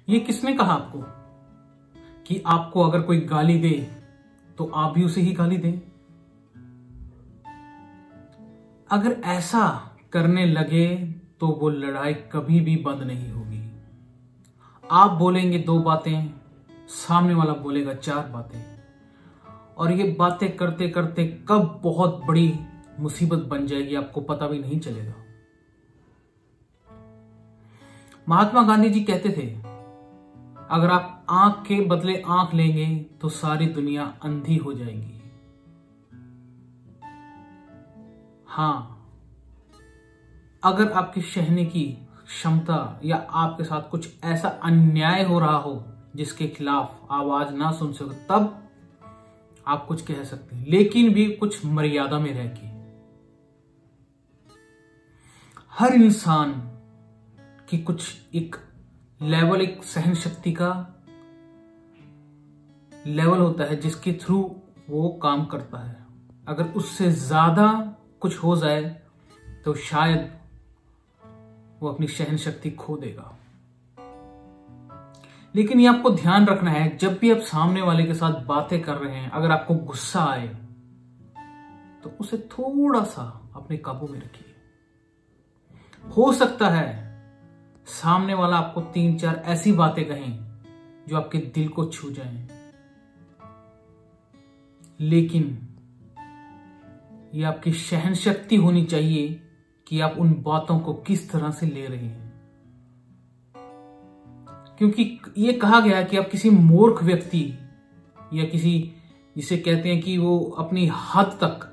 ये किसने कहा आपको कि आपको अगर कोई गाली दे तो आप भी उसे ही गाली दें? अगर ऐसा करने लगे तो वो लड़ाई कभी भी बंद नहीं होगी। आप बोलेंगे 2 बातें, सामने वाला बोलेगा 4 बातें, और ये बातें करते करते कब बहुत बड़ी मुसीबत बन जाएगी आपको पता भी नहीं चलेगा। महात्मा गांधी जी कहते थे, अगर आप आंख के बदले आंख लेंगे तो सारी दुनिया अंधी हो जाएगी। हां, अगर आपकी सहने की क्षमता या आपके साथ कुछ ऐसा अन्याय हो रहा हो जिसके खिलाफ आवाज ना सुन सको, तब आप कुछ कह सकते हैं, लेकिन भी कुछ मर्यादा में रह के। हर इंसान की कुछ एक लेवल, एक सहन शक्ति का लेवल होता है जिसके थ्रू वो काम करता है। अगर उससे ज्यादा कुछ हो जाए तो शायद वो अपनी सहन शक्ति खो देगा। लेकिन ये आपको ध्यान रखना है, जब भी आप सामने वाले के साथ बातें कर रहे हैं, अगर आपको गुस्सा आए तो उसे थोड़ा सा अपने काबू में रखिए। हो सकता है सामने वाला आपको 3-4 ऐसी बातें कहें जो आपके दिल को छू जाएं, लेकिन ये आपकी सहन शक्ति होनी चाहिए कि आप उन बातों को किस तरह से ले रहे हैं। क्योंकि ये कहा गया है कि आप किसी मूर्ख व्यक्ति या किसी जिसे कहते हैं कि वो अपनी हद तक,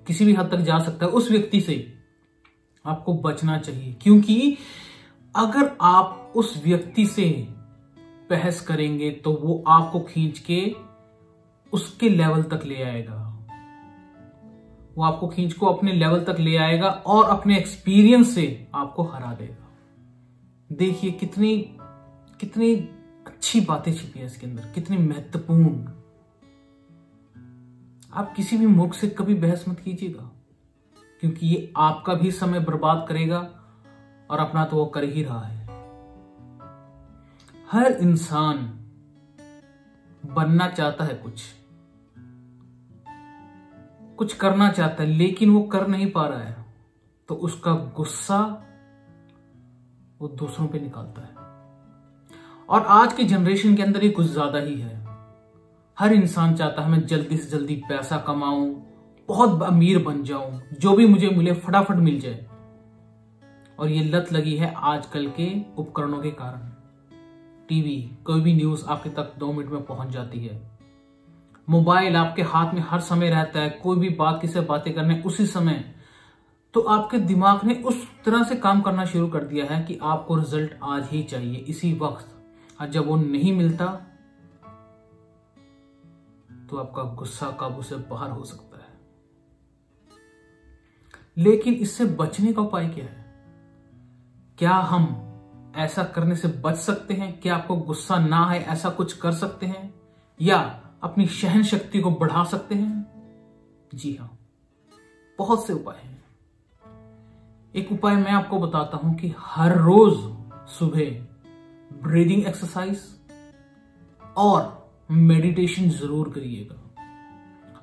किसी भी हद तक जा सकता है, उस व्यक्ति से आपको बचना चाहिए। क्योंकि अगर आप उस व्यक्ति से बहस करेंगे तो वो आपको खींच के उसके लेवल तक ले आएगा, वो आपको खींच को अपने लेवल तक ले आएगा और अपने एक्सपीरियंस से आपको हरा देगा। देखिए कितनी कितनी अच्छी बातें छिपी है इसके अंदर, कितनी महत्वपूर्ण। आप किसी भी मूर्ख से कभी बहस मत कीजिएगा, क्योंकि ये आपका भी समय बर्बाद करेगा और अपना तो वो कर ही रहा है। हर इंसान बनना चाहता है, कुछ करना चाहता है, लेकिन वो कर नहीं पा रहा है, तो उसका गुस्सा वो दूसरों पे निकालता है। और आज की जनरेशन के अंदर ये कुछ ज्यादा ही है। हर इंसान चाहता है मैं जल्दी से जल्दी पैसा कमाऊं, बहुत अमीर बन जाऊं, जो भी मुझे मिले फटाफट मिल जाए। और ये लत लगी है आजकल के उपकरणों के कारण। टीवी, कोई भी न्यूज आपके तक 2 मिनट में पहुंच जाती है। मोबाइल आपके हाथ में हर समय रहता है, कोई भी बात किसी से बातें करने उसी समय। तो आपके दिमाग ने उस तरह से काम करना शुरू कर दिया है कि आपको रिजल्ट आज ही चाहिए, इसी वक्त। और जब वो नहीं मिलता तो आपका गुस्सा काबू से बाहर हो सकता है। लेकिन इससे बचने का उपाय क्या है? क्या हम ऐसा करने से बच सकते हैं? क्या आपको गुस्सा ना आए ऐसा कुछ कर सकते हैं, या अपनी सहन शक्ति को बढ़ा सकते हैं? जी हाँ, बहुत से उपाय हैं। एक उपाय मैं आपको बताता हूं कि हर रोज सुबह ब्रीदिंग एक्सरसाइज और मेडिटेशन जरूर करिएगा।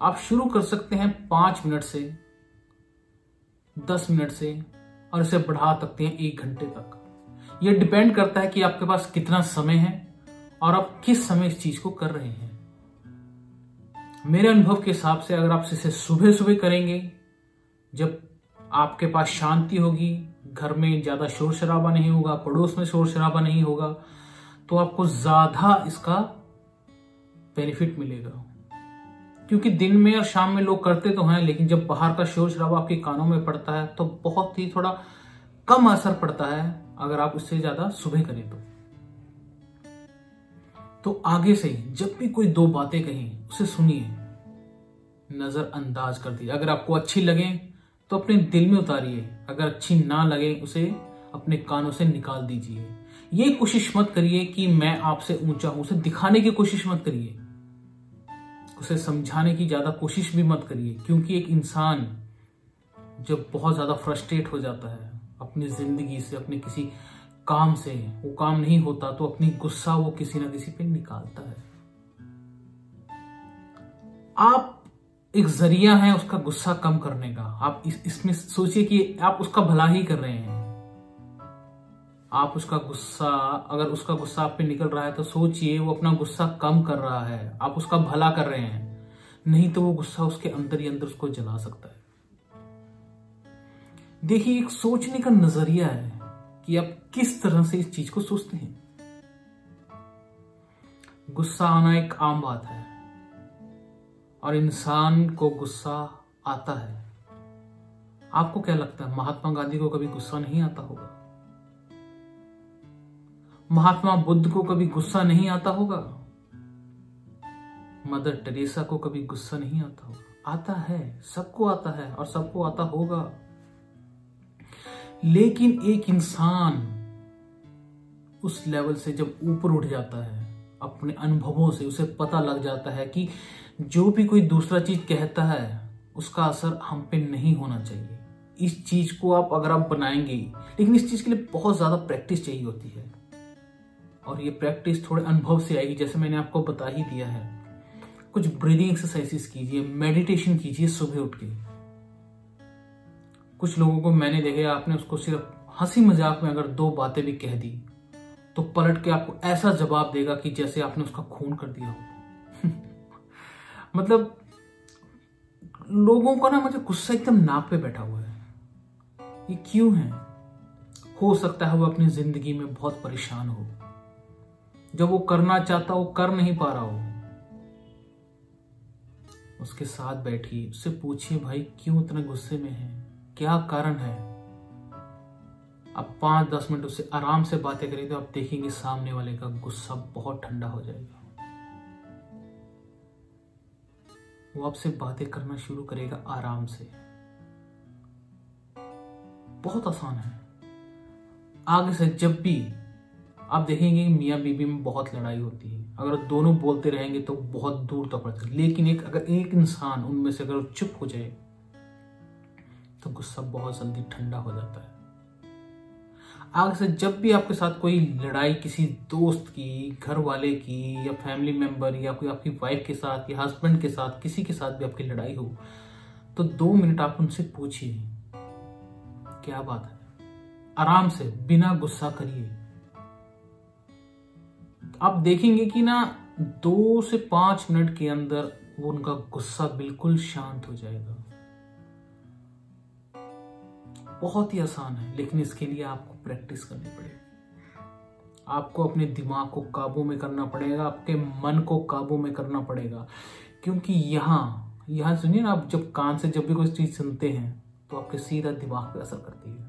आप शुरू कर सकते हैं 5 मिनट से, 10 मिनट से, और इसे बढ़ा सकते हैं 1 घंटे तक। यह डिपेंड करता है कि आपके पास कितना समय है और आप किस समय इस चीज को कर रहे हैं। मेरे अनुभव के हिसाब से अगर आप इसे सुबह सुबह करेंगे, जब आपके पास शांति होगी, घर में ज्यादा शोर शराबा नहीं होगा, पड़ोस में शोर शराबा नहीं होगा, तो आपको ज्यादा इसका बेनिफिट मिलेगा। क्योंकि दिन में और शाम में लोग करते तो हैं, लेकिन जब बाहर का शोर शराबा आपके कानों में पड़ता है तो बहुत ही थोड़ा कम असर पड़ता है अगर आप उससे ज्यादा सुबह करें तो आगे से जब भी कोई 2 बातें कहें उसे सुनिए, नजरअंदाज कर दीजिए। अगर आपको अच्छी लगे तो अपने दिल में उतारिए, अगर अच्छी ना लगे उसे अपने कानों से निकाल दीजिए। ये कोशिश मत करिए कि मैं आपसे ऊंचा हूं, उसे दिखाने की कोशिश मत करिए, उसे समझाने की ज्यादा कोशिश भी मत करिए। क्योंकि एक इंसान जब बहुत ज्यादा फ्रस्ट्रेट हो जाता है अपनी जिंदगी से, अपने किसी काम से वो काम नहीं होता तो अपनी गुस्सा वो किसी ना किसी पे निकालता है। आप एक जरिया है उसका गुस्सा कम करने का। आप इसमें सोचिए कि आप उसका भला ही कर रहे हैं। आप उसका गुस्सा, अगर उसका गुस्सा आप पे निकल रहा है तो सोचिए वो अपना गुस्सा कम कर रहा है, आप उसका भला कर रहे हैं। नहीं तो वो गुस्सा उसके अंदर ही अंदर उसको जला सकता है। देखिए, एक सोचने का नजरिया है कि आप किस तरह से इस चीज को सोचते हैं। गुस्सा आना एक आम बात है और इंसान को गुस्सा आता है। आपको क्या लगता है, महात्मा गांधी को कभी गुस्सा नहीं आता होगा? महात्मा बुद्ध को कभी गुस्सा नहीं आता होगा? मदर टेरेसा को कभी गुस्सा नहीं आता होगा? आता है, सबको आता है और सबको आता होगा। लेकिन एक इंसान उस लेवल से जब ऊपर उठ जाता है, अपने अनुभवों से उसे पता लग जाता है कि जो भी कोई दूसरा चीज कहता है उसका असर हम पे नहीं होना चाहिए। इस चीज को अगर आप बनाएंगे, लेकिन इस चीज के लिए बहुत ज्यादा प्रैक्टिस चाहिए होती है और ये प्रैक्टिस थोड़े अनुभव से आएगी। जैसे मैंने आपको बता ही दिया है, कुछ ब्रीदिंग एक्सरसाइजेस कीजिए, मेडिटेशन कीजिए सुबह उठ के। कुछ लोगों को मैंने देखा, आपने उसको सिर्फ हंसी मजाक में अगर 2 बातें भी कह दी तो पलट के आपको ऐसा जवाब देगा कि जैसे आपने उसका खून कर दिया हो। मतलब लोगों का ना मुझे गुस्सा एकदम नाक पे बैठा हुआ है। ये क्यों है? हो सकता है वो अपनी जिंदगी में बहुत परेशान हो, जब वो करना चाहता वो कर नहीं पा रहा हो। उसके साथ बैठिए, उससे पूछिए भाई क्यों इतने गुस्से में है, क्या कारण है। आप 5-10 मिनट उससे आराम से बातें करेंगे तो आप देखेंगे सामने वाले का गुस्सा बहुत ठंडा हो जाएगा। वो आपसे बातें करना शुरू करेगा आराम से। बहुत आसान है। आगे से जब भी आप देखेंगे मियाँ बीवी में बहुत लड़ाई होती है, अगर दोनों बोलते रहेंगे तो बहुत दूर तक पड़ता है। लेकिन अगर एक इंसान उनमें से अगर चुप हो जाए तो गुस्सा बहुत जल्दी ठंडा हो जाता है। आगे से जब भी आपके साथ कोई लड़ाई, किसी दोस्त की, घर वाले की, या फैमिली मेंबर, या कोई आपकी वाइफ के साथ या हस्बैंड के साथ, किसी के साथ भी आपकी लड़ाई हो, तो 2 मिनट आप उनसे पूछिए क्या बात है। आराम से, बिना गुस्सा करिए। आप देखेंगे कि ना 2 से 5 मिनट के अंदर वो उनका गुस्सा बिल्कुल शांत हो जाएगा। बहुत ही आसान है, लेकिन इसके लिए आपको प्रैक्टिस करनी पड़ेगी। आपको अपने दिमाग को काबू में करना पड़ेगा, आपके मन को काबू में करना पड़ेगा। क्योंकि यहाँ सुनिए ना, आप जब कान से जब भी कोई चीज सुनते हैं तो आपके सीधा दिमाग पे असर करती है।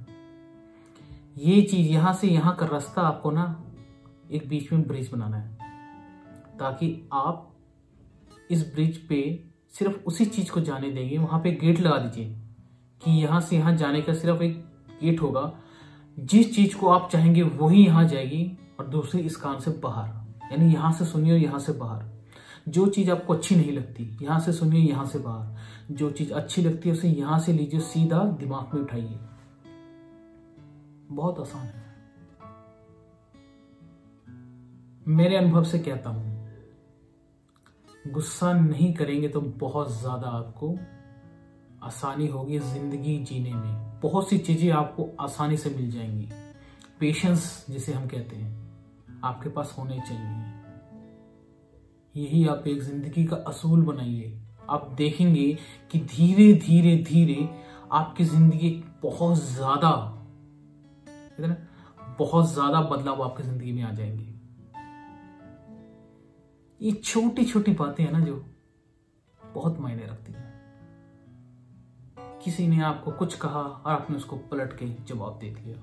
ये चीज यहां से यहां का रास्ता आपको ना एक बीच में ब्रिज बनाना है, ताकि आप इस ब्रिज पे सिर्फ उसी चीज को जाने देंगे। वहां पे गेट लगा दीजिए कि यहां से यहां जाने का सिर्फ एक गेट होगा। जिस चीज को आप चाहेंगे वही यहां जाएगी और दूसरी इस कान से बाहर। यानी यहां से सुनिए और यहां से बाहर। जो चीज आपको अच्छी नहीं लगती यहां से सुनिए, यहां से बाहर। जो चीज अच्छी लगती है उसे यहां से लीजिए, सीधा दिमाग में उठाइए। बहुत आसान है। मेरे अनुभव से कहता हूं, गुस्सा नहीं करेंगे तो बहुत ज्यादा आपको आसानी होगी जिंदगी जीने में। बहुत सी चीजें आपको आसानी से मिल जाएंगी। पेशेंस जिसे हम कहते हैं आपके पास होने चाहिए। यही आप एक जिंदगी का असूल बनाइए। आप देखेंगे कि धीरे धीरे धीरे आपकी जिंदगी बहुत ज्यादा बदलाव आपकी जिंदगी में आ जाएंगे। ये छोटी छोटी बातें हैं ना जो बहुत मायने रखती हैं। किसी ने आपको कुछ कहा और आपने उसको पलट के जवाब दे दिया,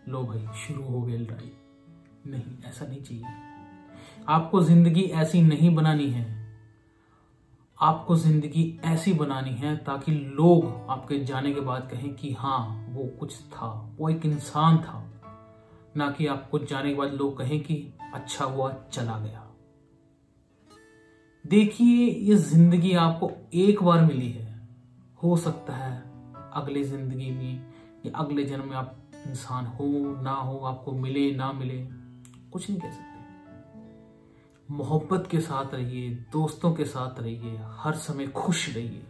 लो भाई शुरू हो गई लड़ाई। नहीं, ऐसा नहीं चाहिए। आपको जिंदगी ऐसी नहीं बनानी है। आपको जिंदगी ऐसी बनानी है ताकि लोग आपके जाने के बाद कहें कि हाँ वो कुछ था, वो एक इंसान था। ना कि आपको जाने के बाद लोग कहें कि अच्छा हुआ चला गया। देखिए, ये जिंदगी आपको एक बार मिली है। हो सकता है अगली जिंदगी में या अगले जन्म में आप इंसान हो ना हो, आपको मिले ना मिले, कुछ नहीं कह सकते। मोहब्बत के साथ रहिए, दोस्तों के साथ रहिए, हर समय खुश रहिए।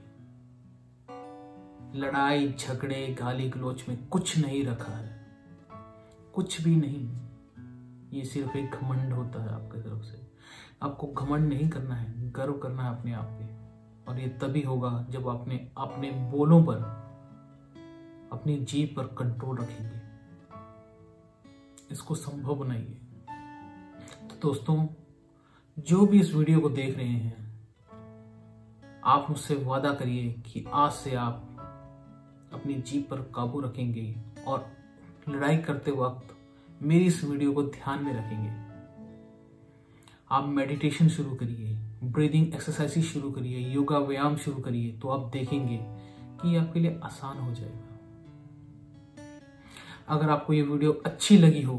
लड़ाई झगड़े गाली गलौज में कुछ नहीं रखा है, कुछ भी नहीं। ये सिर्फ एक घमंड होता है आपकी तरफ से। आपको घमंड नहीं करना है, गर्व करना है अपने आप पे। और ये तभी होगा जब आपने अपने बोलों पर, अपनी जीभ पर कंट्रोल रखेंगे। इसको संभव बनाइए। तो दोस्तों, जो भी इस वीडियो को देख रहे हैं, आप मुझसे वादा करिए कि आज से आप अपनी जीभ पर काबू रखेंगे और लड़ाई करते वक्त मेरी इस वीडियो को ध्यान में रखेंगे। आप मेडिटेशन शुरू करिए, ब्रीदिंग एक्सरसाइज शुरू करिए, योगा व्यायाम शुरू करिए, तो आप देखेंगे कि ये आपके लिए आसान हो जाएगा। अगर आपको ये वीडियो अच्छी लगी हो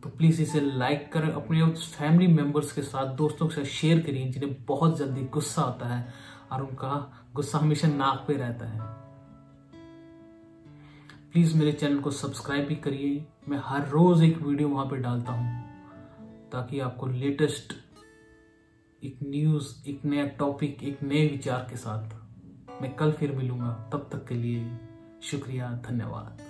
तो प्लीज इसे लाइक करें, अपने फैमिली मेंबर्स के साथ, दोस्तों के साथ शेयर करिए जिन्हें बहुत जल्दी गुस्सा आता है और उनका गुस्सा हमेशा नाक पे रहता है। प्लीज मेरे चैनल को सब्सक्राइब भी करिए। मैं हर रोज एक वीडियो वहां पे डालता हूं ताकि आपको लेटेस्ट एक न्यूज, एक नया टॉपिक, एक नए विचार के साथ मैं कल फिर मिलूंगा। तब तक के लिए शुक्रिया, धन्यवाद।